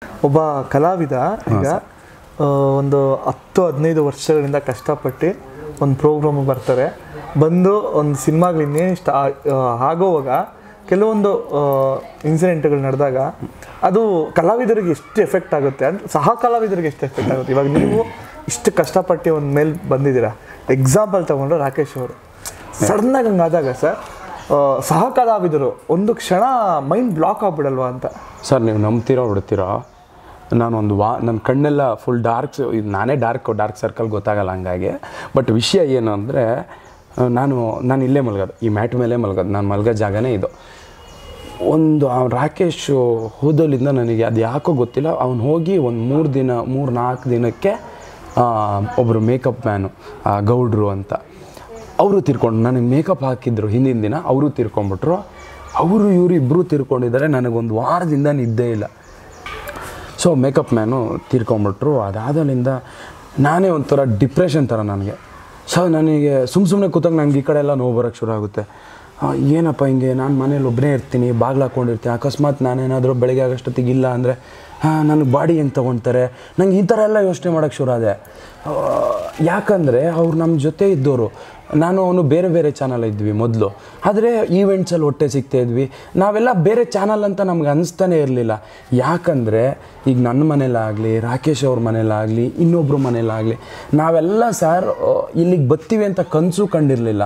ಒಬ್ಬ ಕಲಾವಿದ ಈಗ ಒಂದು 10-15 ವರ್ಷಗಳಿಂದ ಕಷ್ಟಪಟ್ಟು ಒಂದು ಪ್ರೋಗ್ರಾಮ್ ಬರ್ತಾರೆ, ಬಂದು ಒಂದು ಸಿನಿಮಾಗಳು ಇನ್ನೇನು ಇಷ್ಟ ಆಗೋವಾಗ ಕೆಲವೊಂದು ಇನ್ಸಿಡೆಂಟ್ಗಳು ನಡೆದಾಗ ಅದು ಕಲಾವಿದರಿಗೆ ಎಷ್ಟು ಎಫೆಕ್ಟ್ ಆಗುತ್ತೆ ಅಂದರೆ ಸಹ ಕಲಾವಿದರಿಗೆ ಎಷ್ಟು ಎಫೆಕ್ಟ್ ಆಗುತ್ತೆ. ಇವಾಗ ನೀವು ಇಷ್ಟು ಕಷ್ಟಪಟ್ಟು ಒಂದು ಮೇಲೆ ಬಂದಿದ್ದೀರಾ, ಎಕ್ಸಾಂಪಲ್ ತೊಗೊಂಡ್ರೆ ರಾಕೇಶ್ ಅವರು ಸಡನ್ನಾಗಿ ಹಂಗಾದಾಗ ಸರ್ ಸಹ ಕಲಾವಿದರು ಒಂದು ಕ್ಷಣ ಮೈಂಡ್ ಬ್ಲಾಕ್ ಆಗ್ಬಿಡಲ್ವಾ ಅಂತ. ಸರ್ ನೀವು ನಂಬ್ತಿರೋ ಬಿಡ್ತೀರೋ, ನಾನೊಂದು ನನ್ನ ಕಣ್ಣೆಲ್ಲ ಫುಲ್ ಡಾರ್ಕ್, ನಾನೇ ಡಾರ್ಕ್ ಸರ್ಕಲ್ ಗೊತ್ತಾಗಲ್ಲ ಹಂಗಾಗಿ. ಬಟ್ ವಿಷಯ ಏನು ಅಂದರೆ ನಾನು ಇಲ್ಲೇ ಮಲ್ಗೋದು, ಈ ಮ್ಯಾಟ್ ಮೇಲೆ ಮಲ್ಗೋದು, ನಾನು ಮಲ್ಗೋ ಜಾಗನೇ ಇದು. ಒಂದು ರಾಕೇಶ್ ಹೋದಲ್ಲಿಂದ ನನಗೆ ಅದು ಯಾಕೋ ಗೊತ್ತಿಲ್ಲ, ಅವ್ನು ಹೋಗಿ ಒಂದು 3-4 ದಿನಕ್ಕೆ ಒಬ್ಬರು ಮೇಕಪ್ ಮ್ಯಾನು ಗೌಡ್ರು ಅಂತ ಅವರು ತೀರ್ಕೊಂಡು, ನನಗೆ ಮೇಕಪ್ ಹಾಕಿದ್ರು ಹಿಂದಿನ ದಿನ, ಅವರು ತೀರ್ಕೊಂಡ್ಬಿಟ್ರು. ಇವರು ಇಬ್ಬರು ತೀರ್ಕೊಂಡಿದ್ದಾರೆ. ನನಗೊಂದು ವಾರದಿಂದ ನಿದ್ದೆ ಇಲ್ಲ. ಸೊ ಮೇಕಪ್ ಮ್ಯಾನು ತೀರ್ಕೊಂಬಿಟ್ರು. ಅದಾದಲ್ಲಿಂದ ನಾನೇ ಒಂಥರ ಡಿಪ್ರೆಷನ್ ಥರ ನನಗೆ. ಸೊ ನನಗೆ ಸುಮ್ಮನೆ ಕೂತಾಗ ನನಗೆ ಈ ಕಡೆ ಎಲ್ಲ ನೋವು ಬರೋಕ್ಕೆ ಶುರು ಆಗುತ್ತೆ. ಏನಪ್ಪ ಹಿಂಗೆ, ನಾನು ಮನೇಲಿ ಒಬ್ಬನೇ ಇರ್ತೀನಿ, ಬಾಗಿಲು ಹಾಕ್ಕೊಂಡಿರ್ತೀನಿ, ಅಕಸ್ಮಾತ್ ನಾನೇನಾದರೂ ಬೆಳಗ್ಗೆ ಆಗೋಷ್ಟೊತ್ತಿಗೆ ಇಲ್ಲ ಅಂದರೆ ನನಗೆ ಬಾಡಿ ಹೆಂಗೆ ತೊಗೊಳ್ತಾರೆ, ನಂಗೆ ಈ ಥರ ಎಲ್ಲ ಯೋಚನೆ ಮಾಡೋಕ್ಕೆ ಶುರು ಆದೆ. ಯಾಕಂದರೆ ಅವ್ರು ನಮ್ಮ ಜೊತೆ ಇದ್ದವರು, ನಾನು ಅವನು ಬೇರೆ ಬೇರೆ ಚಾನಲ್ ಇದ್ವಿ ಮೊದಲು, ಆದರೆ ಈವೆಂಟ್ಸಲ್ಲಿ ಹೊಟ್ಟೆ ಸಿಗ್ತಾಯಿದ್ವಿ. ನಾವೆಲ್ಲ ಬೇರೆ ಚಾನಲ್ ಅಂತ ನಮ್ಗೆ ಅನ್ನಿಸ್ತಾನೆ ಇರಲಿಲ್ಲ. ಯಾಕಂದರೆ ಈಗ ನನ್ನ ಮನೇಲಾಗಲಿ, ರಾಕೇಶ್ ಅವ್ರ ಮನೇಲಾಗಲಿ, ಇನ್ನೊಬ್ಬರು ಮನೇಲಾಗಲಿ, ನಾವೆಲ್ಲ ಸರ್ ಇಲ್ಲಿಗೆ ಬರ್ತೀವಿ ಅಂತ ಕನಸು ಕಂಡಿರಲಿಲ್ಲ.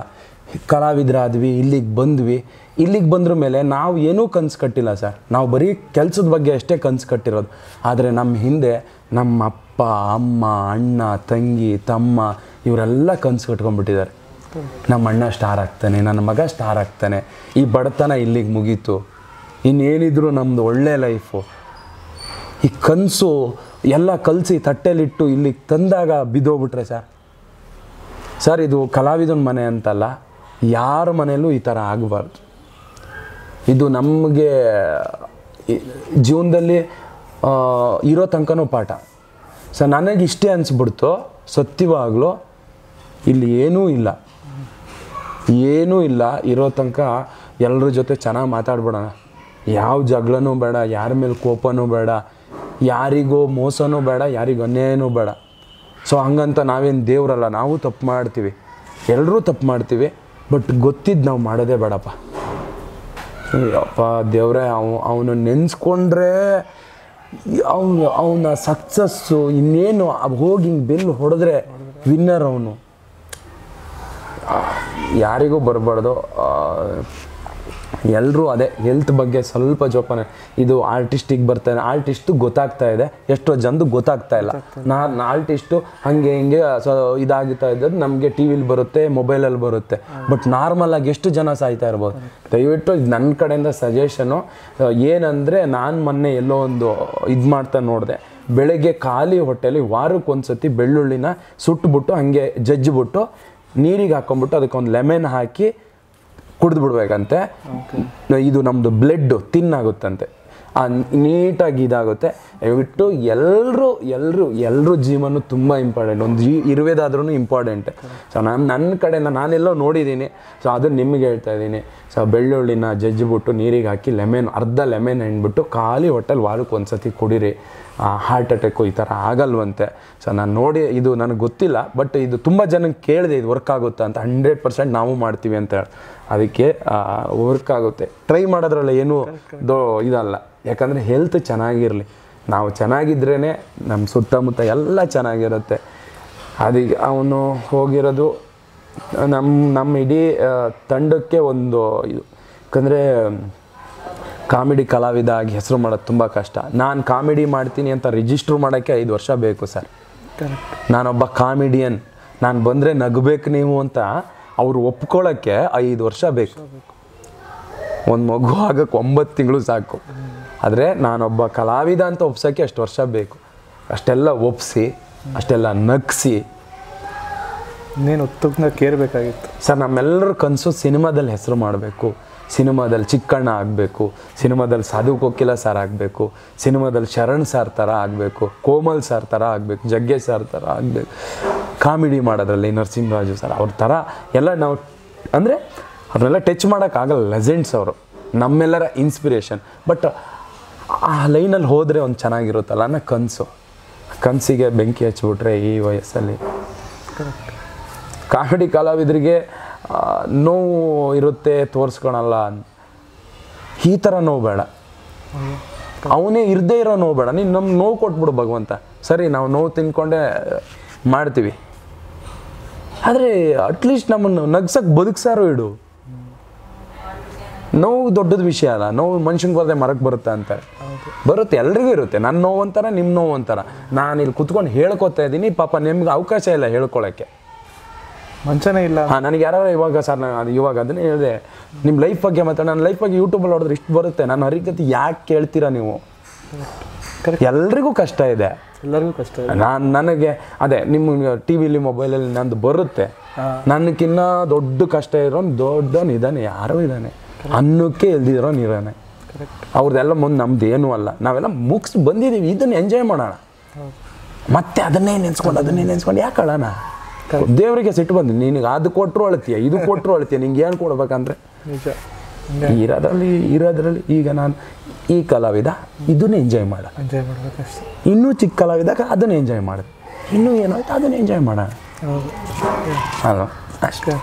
ಕಲಾವಿದರಾದ್ವಿ, ಇಲ್ಲಿಗೆ ಬಂದ್ವಿ. ಇಲ್ಲಿಗೆ ಬಂದ್ರ ಮೇಲೆ ನಾವು ಏನೂ ಕನಸು ಕಟ್ಟಿಲ್ಲ ಸರ್, ನಾವು ಬರೀ ಕೆಲಸದ ಬಗ್ಗೆ ಅಷ್ಟೇ ಕನಸು ಕಟ್ಟಿರೋದು. ಆದರೆ ನಮ್ಮ ಹಿಂದೆ ನಮ್ಮ ಅಪ್ಪ, ಅಮ್ಮ, ಅಣ್ಣ, ತಂಗಿ, ತಮ್ಮ ಇವರೆಲ್ಲ ಕನಸು ಕಟ್ಕೊಂಡ್ಬಿಟ್ಟಿದ್ದಾರೆ. ನಮ್ಮ ಅಣ್ಣ ಸ್ಟಾರ್ ಆಗ್ತಾನೆ, ನನ್ನ ಮಗ ಸ್ಟಾರ್ ಆಗ್ತಾನೆ, ಈ ಬಡತನ ಇಲ್ಲಿಗೆ ಮುಗೀತು, ಇನ್ನೇನಿದ್ರು ನಮ್ಮದು ಒಳ್ಳೆ ಲೈಫು. ಈ ಕನಸು ಎಲ್ಲ ಕಲಸಿ ತಟ್ಟೆಲಿಟ್ಟು ಇಲ್ಲಿಗೆ ತಂದಾಗ ಬಿದ್ದೋಗ್ಬಿಟ್ರೆ ಸರ್ ಇದು ಕಲಾವಿದನ ಮನೆ ಅಂತಲ್ಲ, ಯಾರ ಮನೆಯಲ್ಲೂ ಈ ಥರ ಆಗಬಾರ್ದು. ಇದು ನಮಗೆ ಜೀವನದಲ್ಲಿ ಇರೋ ತನಕನೂ ಪಾಠ. ಸೊ ನನಗೆ ಇಷ್ಟೇ ಅನಿಸ್ಬಿಡ್ತು, ಸತ್ಯವಾಗಲೂ ಇಲ್ಲಿ ಏನೂ ಇಲ್ಲ, ಇರೋ ತನಕ ಎಲ್ಲರ ಜೊತೆ ಚೆನ್ನಾಗಿ ಮಾತಾಡ್ಬಿಡೋಣ, ಯಾವ ಜಗಳನೂ ಬೇಡ, ಯಾರ ಮೇಲೆ ಕೋಪನೂ ಬೇಡ, ಯಾರಿಗೂ ಮೋಸನೂ ಬೇಡ, ಯಾರಿಗೂ ಅನ್ಯಾಯನೂ ಬೇಡ. ಸೊ ಹಂಗಂತ ನಾವೇನು ದೇವರಲ್ಲ, ನಾವು ತಪ್ಪು ಮಾಡ್ತೀವಿ, ಎಲ್ಲರೂ ತಪ್ಪು ಮಾಡ್ತೀವಿ. ಬಟ್ ಗೊತ್ತಿದ್ದು ನಾವು ಮಾಡೋದೇ ಬೇಡಪ್ಪ. ಅಪ್ಪ ದೇವರೇ, ಅವನು ನೆನೆಸ್ಕೊಂಡ್ರೆ ಅವನ ಸಕ್ಸಸ್ಸು ಇನ್ನೇನು ಹೋಗಿ ಹಿಂಗೆ ಬೆನ್ನು ಹೊಡೆದ್ರೆ ವಿನ್ನರ್ ಅವನು. ಯಾರಿಗೂ ಬರಬಾರ್ದು. ಎಲ್ಲರೂ ಅದೇ ಹೆಲ್ತ್ ಬಗ್ಗೆ ಸ್ವಲ್ಪ ಜೋಪಾನ. ಇದು ಆರ್ಟಿಸ್ಟಿಗೆ ಬರ್ತಾನೆ, ಆರ್ಟಿಸ್ಟು ಗೊತ್ತಾಗ್ತಾ ಇದೆ, ಎಷ್ಟೋ ಜನದು ಗೊತ್ತಾಗ್ತಾ ಇಲ್ಲ. ನಾನು ಆರ್ಟಿಸ್ಟು ಹಾಗೆ ಹಿಂಗೆ ಇದಾಗ್ತಾ ಇದ್ದದ್ದು ನಮಗೆ ಟಿ ವಿಲಿ ಬರುತ್ತೆ, ಮೊಬೈಲಲ್ಲಿ ಬರುತ್ತೆ. ಬಟ್ ನಾರ್ಮಲಾಗಿ ಎಷ್ಟು ಜನ ಸಾಯ್ತಾ ಇರ್ಬೋದು. ದಯವಿಟ್ಟು ನನ್ನ ಕಡೆಯಿಂದ ಸಜೆಷನು ಏನಂದರೆ, ನಾನು ಮೊನ್ನೆ ಎಲ್ಲೋ ಒಂದು ಇದು ಮಾಡ್ತಾ ನೋಡಿದೆ, ಬೆಳಗ್ಗೆ ಖಾಲಿ ಹೊಟ್ಟೆಲಿ ವಾರಕ್ಕೊಂದ್ಸತಿ ಬೆಳ್ಳುಳ್ಳಿನ ಸುಟ್ಬಿಟ್ಟು ಹಾಗೆ ಜಜ್ಜಿಬಿಟ್ಟು ನೀರಿಗೆ ಹಾಕ್ಕೊಂಬಿಟ್ಟು ಅದಕ್ಕೊಂದು ಲೆಮನ್ ಹಾಕಿ ಕುಡಿದ್ಬಿಡ್ಬೇಕಂತೆ. ಇದು ನಮ್ಮದು ಬ್ಲಡ್ ತಿನ್ನಾಗುತ್ತಂತೆ, ನೀಟಾಗಿ ಇದಾಗುತ್ತೆ. ದಯವಿಟ್ಟು ಎಲ್ಲರೂ ಜೀವನ ತುಂಬ ಇಂಪಾರ್ಟೆಂಟ್, ಒಂದು ಇರುವೆದಾದ್ರೂ ಇಂಪಾರ್ಟೆಂಟ್. ಸೊ ನನ್ನ ಕಡೆಯಿಂದ ನಾನೆಲ್ಲೋ ನೋಡಿದ್ದೀನಿ, ಸೊ ಅದನ್ನು ನಿಮಗೆ ಹೇಳ್ತಾ ಇದ್ದೀನಿ. ಸೊ ಬೆಳ್ಳುಳ್ಳಿನ ಜಜ್ಜಿಬಿಟ್ಟು ನೀರಿಗೆ ಹಾಕಿ ಅರ್ಧ ಲೆಮನ್ ಹಿಂಡ್ಬಿಟ್ಟು ಖಾಲಿ ಹೊಟ್ಟೆಲಿ ವಾರಕ್ಕೆ ಒಂದ್ಸತಿ ಕುಡೀರಿ. ಹಾರ್ಟ್ ಅಟ್ಯಾಕು ಈ ಥರ ಆಗಲ್ವಂತೆ. ಸೊ ನಾನು ನೋಡಿ, ಇದು ನನಗೆ ಗೊತ್ತಿಲ್ಲ, ಬಟ್ ಇದು ತುಂಬ ಜನಕ್ಕೆ ಕೇಳಿದೆ, ಇದು ವರ್ಕ್ ಆಗುತ್ತಾ ಅಂತ. 100% ನಾವು ಮಾಡ್ತೀವಿ ಅಂತ ಹೇಳಿ, ಅದಕ್ಕೆ ವರ್ಕ್ ಆಗುತ್ತೆ. ಟ್ರೈ ಮಾಡೋದ್ರಲ್ಲಿ ಏನೂ ಇದಲ್ಲ, ಯಾಕಂದರೆ ಹೆಲ್ತ್ ಚೆನ್ನಾಗಿರಲಿ, ನಾವು ಚೆನ್ನಾಗಿದ್ರೇ ನಮ್ಮ ಸುತ್ತಮುತ್ತ ಎಲ್ಲ ಚೆನ್ನಾಗಿರುತ್ತೆ. ಅದಕ್ಕೆ ಅವನು ಹೋಗಿರೋದು ನಮ್ಮ ಇಡೀ ತಂಡಕ್ಕೆ ಒಂದು ಇದು. ಯಾಕಂದರೆ ಕಾಮಿಡಿ ಕಲಾವಿದ ಆಗಿ ಹೆಸರು ಮಾಡೋದು ತುಂಬ ಕಷ್ಟ. ನಾನು ಕಾಮಿಡಿ ಮಾಡ್ತೀನಿ ಅಂತ ರಿಜಿಸ್ಟ್ರ್ ಮಾಡೋಕ್ಕೆ 5 ವರ್ಷ ಬೇಕು ಸರ್. ನಾನೊಬ್ಬ ಕಾಮಿಡಿಯನ್, ನಾನು ಬಂದರೆ ನಗಬೇಕು ನೀವು ಅಂತ ಅವರು ಒಪ್ಕೊಳ್ಳೋಕ್ಕೆ 5 ವರ್ಷ ಬೇಕು. ಒಂದು ಮಗು ಆಗೋಕ್ಕೆ 9 ತಿಂಗಳು ಸಾಕು. ಆದರೆ ನಾನೊಬ್ಬ ಕಲಾವಿದ ಅಂತ ಒಪ್ಸೋಕ್ಕೆ ಅಷ್ಟು ವರ್ಷ ಬೇಕು. ಅಷ್ಟೆಲ್ಲ ಒಪ್ಪಿಸಿ, ಅಷ್ಟೆಲ್ಲ ನಗಿಸಿ ಇನ್ನೇನು ಕೇಳಬೇಕಾಗಿತ್ತು ಸರ್. ನಮ್ಮೆಲ್ಲರ ಕನಸು ಸಿನಿಮಾದಲ್ಲಿ ಹೆಸರು ಮಾಡಬೇಕು, ಸಿನಿಮಾದಲ್ಲಿ ಚಿಕ್ಕಣ್ಣ ಆಗಬೇಕು, ಸಿನಿಮಾದಲ್ಲಿ ಸಾಧು ಕೋಕಿಲ ಸರ್ ಆಗಬೇಕು, ಸಿನಿಮಾದಲ್ಲಿ ಶರಣ್ ಸರ್ ಥರ ಆಗಬೇಕು, ಕೋಮಲ್ ಸರ್ ಥರ ಆಗಬೇಕು, ಜಗ್ಗೇಶ್ ಸರ್ ಥರ ಆಗಬೇಕು. ಕಾಮಿಡಿ ಮಾಡೋದ್ರಲ್ಲಿ ನರಸಿಂಹರಾಜು ಸರ್ ಅವ್ರ ಥರ ಎಲ್ಲ ನಾವು ಅಂದರೆ ಅವ್ರನ್ನೆಲ್ಲ ಟಚ್ ಮಾಡೋಕ್ಕಾಗಲ್ಲ. ಲೆಜೆಂಡ್ಸ್ ಅವರು, ನಮ್ಮೆಲ್ಲರ ಇನ್ಸ್ಪಿರೇಷನ್. ಬಟ್ ಆ ಲೈನಲ್ಲಿ ಹೋದರೆ ಒಂದು ಚೆನ್ನಾಗಿರುತ್ತಲ್ಲ ಅನ್ನೋ ಕನಸಿಗೆ ಬೆಂಕಿ ಹಚ್ಬಿಟ್ರೆ ಈ ವಯಸ್ಸಲ್ಲಿ. ಕಾಮಿಡಿ ಕಲಾವಿದರಿಗೆ ನೋವು ಇರುತ್ತೆ ತೋರಿಸ್ಕೊಳಲ್ಲ, ಈ ಥರ ನೋವು ಬೇಡ, ಅವನೇ ಇರದೇ ಇರೋ ನೋವು ಬೇಡ. ನೀನು ನಮ್ಗೆ ನೋವು ಕೊಟ್ಬಿಡು ಭಗವಂತ, ಸರಿ ನಾವು ನೋವು ತಿನ್ಕೊಂಡೇ ಮಾಡ್ತೀವಿ, ಆದರೆ ಅಟ್ಲೀಸ್ಟ್ ನಮ್ಮನ್ನು ನಗ್ಸಕ್ಕೆ ಬದುಕ್ಸಾರೋ ಇಡು. ನೋವು ದೊಡ್ಡದ ವಿಷಯ ಅಲ್ಲ, ನೋವು ಮನುಷ್ಯಂಗೆ ಬರದೆ ಮರಕ್ಕೆ ಬರುತ್ತೆ ಅಂತಾರೆ, ಬರುತ್ತೆ, ಎಲ್ರಿಗೂ ಇರುತ್ತೆ. ನನ್ನ ನೋವು ಅಂತಾರ, ನಿಮ್ಮ ನೋವು ಅಂತಾರ. ನಾನು ಇಲ್ಲಿ ಕುತ್ಕೊಂಡು ಹೇಳ್ಕೊತಾ ಇದ್ದೀನಿ, ಪಾಪ ನಿಮ್ಗೆ ಅವಕಾಶ ಇಲ್ಲ ಹೇಳ್ಕೊಳಕ್ಕೆ, ಮಂಚನೇ ಇಲ್ಲ. ನನಗೆ ಯಾರು ಇವಾಗ ಸರ್ ನಾನು ಅದು ಇವಾಗ ಅದನ್ನೇ ಹೇಳಿದೆ, ನಿಮ್ಮ ಲೈಫ್ ಬಗ್ಗೆ ಮಾತಾಡ, ನನ್ನ ಲೈಫ್ ಬಗ್ಗೆ ಯೂಟ್ಯೂಬಲ್ಲಿ ನೋಡಿದ್ರೆ ಇಷ್ಟು ಬರುತ್ತೆ, ನನ್ನ ಹರಿಕತೆ ಯಾಕೆ ಕೇಳ್ತೀರಾ ನೀವು? ಎಲ್ರಿಗೂ ಕಷ್ಟ ಇದೆ, ಎಲ್ಲರಿಗೂ ಕಷ್ಟ ಇದೆ. ನನಗೆ ಅದೇ ನಿಮ್ಮ ಟಿ ವಿಲಿ ಮೊಬೈಲಲ್ಲಿ ನಂದು ಬರುತ್ತೆ, ನನಗಿನ್ನ ದೊಡ್ಡ ಕಷ್ಟ ಇರೋನು ದೊಡ್ಡವನು ಇದ್ದಾನೆ, ಯಾರೋ ಇದ್ದಾನೆ, ಅನ್ನಕ್ಕೆ ಎಲ್ದಿರೋನು ಇರೋನೆ. ಅವ್ರದ್ದೆಲ್ಲ ಮುಂದೆ ನಮ್ದು ಏನೂ ಅಲ್ಲ, ನಾವೆಲ್ಲ ಮುಗಿಸ್ ಬಂದಿದ್ದೀವಿ, ಇದನ್ನು ಎಂಜಾಯ್ ಮಾಡೋಣ. ಮತ್ತೆ ಅದನ್ನೇ ನೆನ್ಸ್ಕೊಂಡು ಯಾಕೆ ಅಳೋಣ? ದೇವರಿಗೆ ಸಿಟ್ಟು ಬಂದು ನಿನಗೆ ಅದು ಕೊಟ್ಟರು ಅಳ್ತೀಯ, ಇದು ಕೊಟ್ಟರು ಅಳ್ತೀಯ, ನಿಂಗೆ ಏನು ಕೊಡ್ಬೇಕಂದ್ರೆ ಇರೋದ್ರಲ್ಲಿ ಈಗ ನಾನು ಈ ಕಲಾವಿದ ಇದನ್ನು ಎಂಜಾಯ್ ಮಾಡಬೇಕಷ್ಟೇ. ಇನ್ನೂ ಚಿಕ್ಕ ಕಲಾವಿದಾಗ ಅದನ್ನು ಎಂಜಾಯ್ ಮಾಡಿದೆ, ಇನ್ನೂ ಏನಾಯ್ತು ಅದನ್ನು ಎಂಜಾಯ್ ಮಾಡೋಣ ಅಲ್ವಾ ಅಷ್ಟೇ.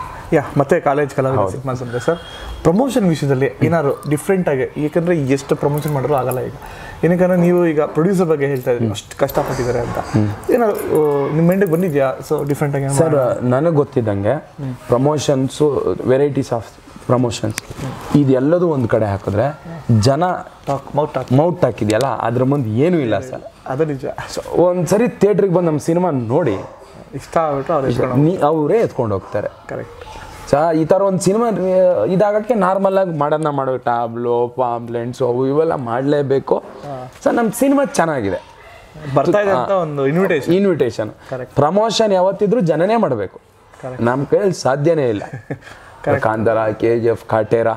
ಮತ್ತೆ ಕಾಲೇಜ್ ಕಲಾವಿದ ಸಿನಿಮಾ ಸರ್, ಪ್ರಮೋಷನ್ ವಿಷಯದಲ್ಲಿ ಏನಾದ್ರು ಡಿಫ್ರೆಂಟಾಗಿ, ಯಾಕಂದರೆ ಎಷ್ಟು ಪ್ರಮೋಷನ್ ಮಾಡಿದ್ರು ಆಗಲ್ಲ ಈಗ, ಏನಕ್ಕಂದ್ರೆ ನೀವು ಈಗ ಪ್ರೊಡ್ಯೂಸರ್ ಬಗ್ಗೆ ಹೇಳ್ತಾ ಇದ್ರಿ ಅಷ್ಟು ಕಷ್ಟಪಟ್ಟಿದ್ದಾರೆ ಅಂತ, ಏನಾದ್ರು ನಿಮ್ಮ ಮೈಂಡಿಗೆ ಬಂದಿದೆಯಾ? ಸೊ ಡಿಫ್ರೆಂಟಾಗಿ ಸರ್ ನನಗೆ ಗೊತ್ತಿದ್ದಂಗೆ ಪ್ರಮೋಷನ್ಸು, ವೆರೈಟೀಸ್ ಆಫ್ ಪ್ರಮೋಷನ್ಸ್ ಇದೆಲ್ಲದೂ ಒಂದು ಕಡೆ ಹಾಕಿದ್ರೆ ಜನ ಮೌಟ್ ಹಾಕಿದೆಯಲ್ಲ ಅದ್ರ ಮುಂದೆ ಏನೂ ಇಲ್ಲ ಸರ್, ಅದು ನಿಜ. ಸೊ ಒಂದು ಸರಿ ಥಿಯೇಟ್ರಿಗೆ ಬಂದು ನಮ್ಮ ಸಿನಿಮಾ ನೋಡಿ ಇಷ್ಟ ಆಗ್ಬಿಟ್ಟು ಅವರೇ ಎತ್ಕೊಂಡು ಹೋಗ್ತಾರೆ. ಕರೆಕ್ಟ್. ಈ ಥರ ಒಂದು ಸಿನಿಮಾ ಇದಾಗಕ್ಕೆ ನಾರ್ಮಲಾಗಿ ಮಾಡೋ ಟ್ಯಾಬ್ಲೋ ಪಾಂಪ್ಲೆಂಟ್ಸು ಅವು ಇವೆಲ್ಲ ಮಾಡಲೇಬೇಕು. ಸೊ ನಮ್ಮ ಸಿನಿಮಾ ಚೆನ್ನಾಗಿದೆ, ಬರ್ತಾ ಇದೆ ಅಂತ ಒಂದು ಇನ್ವಿಟೇಷನ್. ಪ್ರಮೋಷನ್ ಯಾವತ್ತಿದ್ರೂ ಜನನೇ ಮಾಡಬೇಕು, ನಮ್ಮ ಕೈಯಲ್ಲಿ ಸಾಧ್ಯನೇ ಇಲ್ಲ. ಕಾಂತಾರ, KGF, ಕಾಟೇರ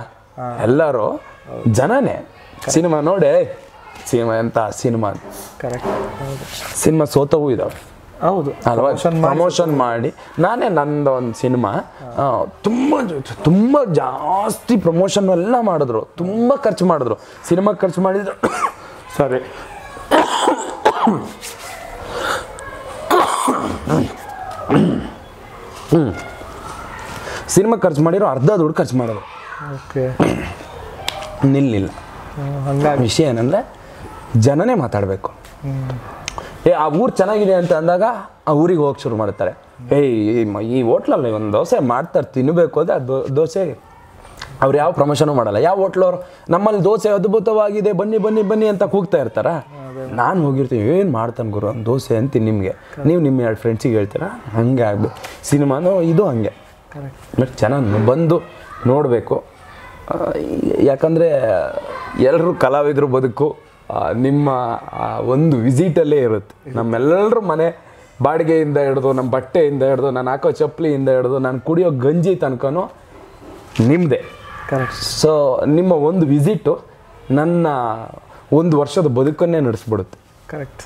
ಎಲ್ಲರೂ ಜನನೇ. ಸಿನಿಮಾ ನೋಡಿ ಸಿನಿಮಾ ಎಂತ ಸಿನಿಮಾ ಸೋತವೂ ಇದಾವೆ. ಹೌದು ಅಲ್ವಾ? ಪ್ರಮೋಷನ್ ಮಾಡಿ ನಾನೇ ನಂದು ಒಂದು ಸಿನಿಮಾ ತುಂಬ ಜಾಸ್ತಿ ಪ್ರಮೋಷನ್ ಎಲ್ಲ ಮಾಡಿದ್ರು, ತುಂಬ ಖರ್ಚು ಮಾಡಿದ್ರು, ಸಿನಿಮಾ ಖರ್ಚು ಮಾಡಿದ್ರು. ಸಾರಿ, ಸಿನಿಮಾ ಖರ್ಚು ಮಾಡಿರೋ ಅರ್ಧ ದುಡ್ಡು ಖರ್ಚು ಮಾಡೋದು. ನಿಲ್ಲಿಲ್ಲ. ವಿಷಯ ಏನಂದರೆ ಜನನೇ ಮಾತಾಡಬೇಕು. ಆ ಊರು ಚೆನ್ನಾಗಿದೆ ಅಂತ ಅಂದಾಗ ಆ ಊರಿಗೆ ಹೋಗಿ ಶುರು ಮಾಡ್ತಾರೆ. ಈ ಹೋಟ್ಲಲ್ಲಿ ಒಂದು ದೋಸೆ ಮಾಡ್ತಾರೆ, ತಿನ್ನಬೇಕು ಅಂದರೆ ಆ ದೋಸೆ ಅವ್ರು ಯಾವ ಪ್ರಮೋಷನು ಮಾಡಲ್ಲ. ಯಾವ ಹೋಟ್ಲವ್ರು ನಮ್ಮಲ್ಲಿ ದೋಸೆ ಅದ್ಭುತವಾಗಿದೆ ಬನ್ನಿ ಬನ್ನಿ ಬನ್ನಿ ಅಂತ ಕೂಗ್ತಾ ಇರ್ತಾರ. ನಾನು ಹೋಗಿರ್ತೀನಿ, ಏನು ಮಾಡ್ತಾನೆ ಗುರು ಒಂದು ದೋಸೆ ಅಂತೀನಿ ನಿಮಗೆ, ನೀವು ನಿಮ್ಮ 2 ಫ್ರೆಂಡ್ಸಿಗೆ ಹೇಳ್ತೀರಾ. ಹಂಗೆ ಆಗ್ಬೇಕು ಸಿನಿಮಾನು, ಇದು ಹಂಗೆ. ಬಟ್ ಚೆನ್ನಾಗಿ ಬಂದು ನೋಡಬೇಕು, ಯಾಕಂದರೆ ಎಲ್ಲರೂ ಕಲಾವಿದರು ಬದುಕು ನಿಮ್ಮ ಒಂದು ವಿಸಿಟಲ್ಲೇ ಇರುತ್ತೆ. ನಮ್ಮೆಲ್ಲರ ಮನೆ ಬಾಡಿಗೆಯಿಂದ ಹಿಡ್ದು, ನಮ್ಮ ಬಟ್ಟೆಯಿಂದ ಹಿಡ್ದು, ನಾನು ಹಾಕೋ ಚಪ್ಪಲಿಯಿಂದ ಹಿಡ್ದು, ನಾನು ಕುಡಿಯೋ ಗಂಜಿ ತನಕನೂ ನಿಮ್ಮದೇ. ಸೊ ನಿಮ್ಮ ಒಂದು ವಿಸಿಟು ನನ್ನ 1 ವರ್ಷದ ಬದುಕನ್ನೇ ನಡೆಸ್ಬಿಡುತ್ತೆ. ಕರೆಕ್ಟ್.